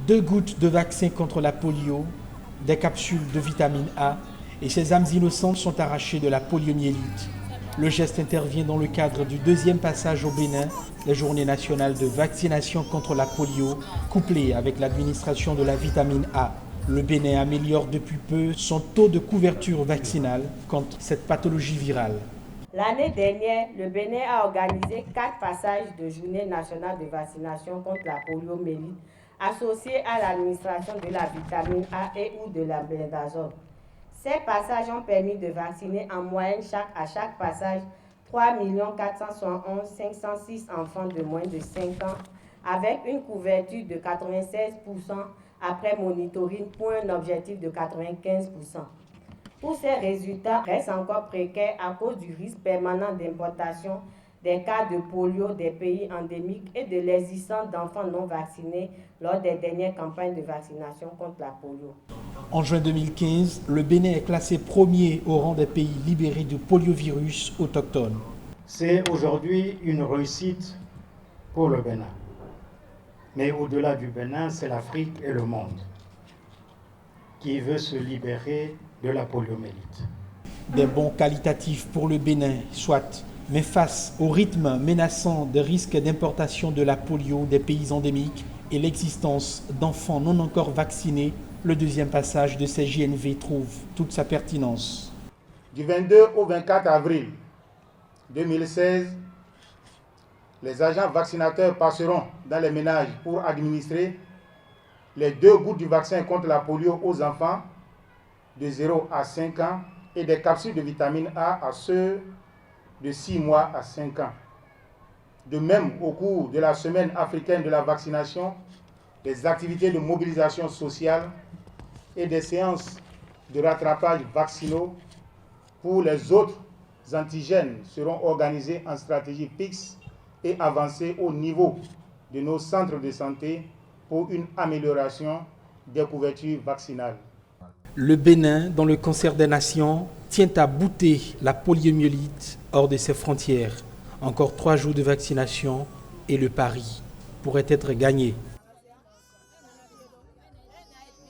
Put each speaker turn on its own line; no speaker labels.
2 gouttes de vaccin contre la polio, des capsules de vitamine A et ces âmes innocentes sont arrachées de la poliomyélite. Le geste intervient dans le cadre du 2e passage au Bénin, la journée nationale de vaccination contre la polio, couplée avec l'administration de la vitamine A. Le Bénin améliore depuis peu son taux de couverture vaccinale contre cette pathologie virale.
L'année dernière, le Bénin a organisé 4 passages de journée nationale de vaccination contre la poliomyélite associés à l'administration de la vitamine A et ou de la bendazole. Ces passages ont permis de vacciner en moyenne à chaque passage 3 471 506 enfants de moins de 5 ans avec une couverture de 96% après monitoring pour un objectif de 95%. Tous ces résultats restent encore précaires à cause du risque permanent d'importation des cas de polio des pays endémiques et de l'existence d'enfants non vaccinés lors des dernières campagnes de vaccination contre la polio.
En juin 2015, le Bénin est classé premier au rang des pays libérés du poliovirus autochtone.
C'est aujourd'hui une réussite pour le Bénin. Mais au-delà du Bénin, c'est l'Afrique et le monde qui veut se libérer de la poliomyélite.
Des bons qualitatifs pour le Bénin, soit, mais face au rythme menaçant de risques d'importation de la polio des pays endémiques et l'existence d'enfants non encore vaccinés, le 2e passage de ces JNV trouve toute sa pertinence.
Du 22 au 24 avril 2016, les agents vaccinateurs passeront dans les ménages pour administrer les 2 gouttes du vaccin contre la polio aux enfants de 0 à 5 ans et des capsules de vitamine A à ceux de 6 mois à 5 ans. De même, au cours de la semaine africaine de la vaccination, des activités de mobilisation sociale et des séances de rattrapage vaccinaux pour les autres antigènes seront organisées en stratégie fixe et avancée au niveau de nos centres de santé pour une amélioration des couvertures vaccinales.
Le Bénin, dans le concert des nations, tient à bouter la poliomyélite hors de ses frontières. Encore 3 jours de vaccination et le pari pourrait être gagné.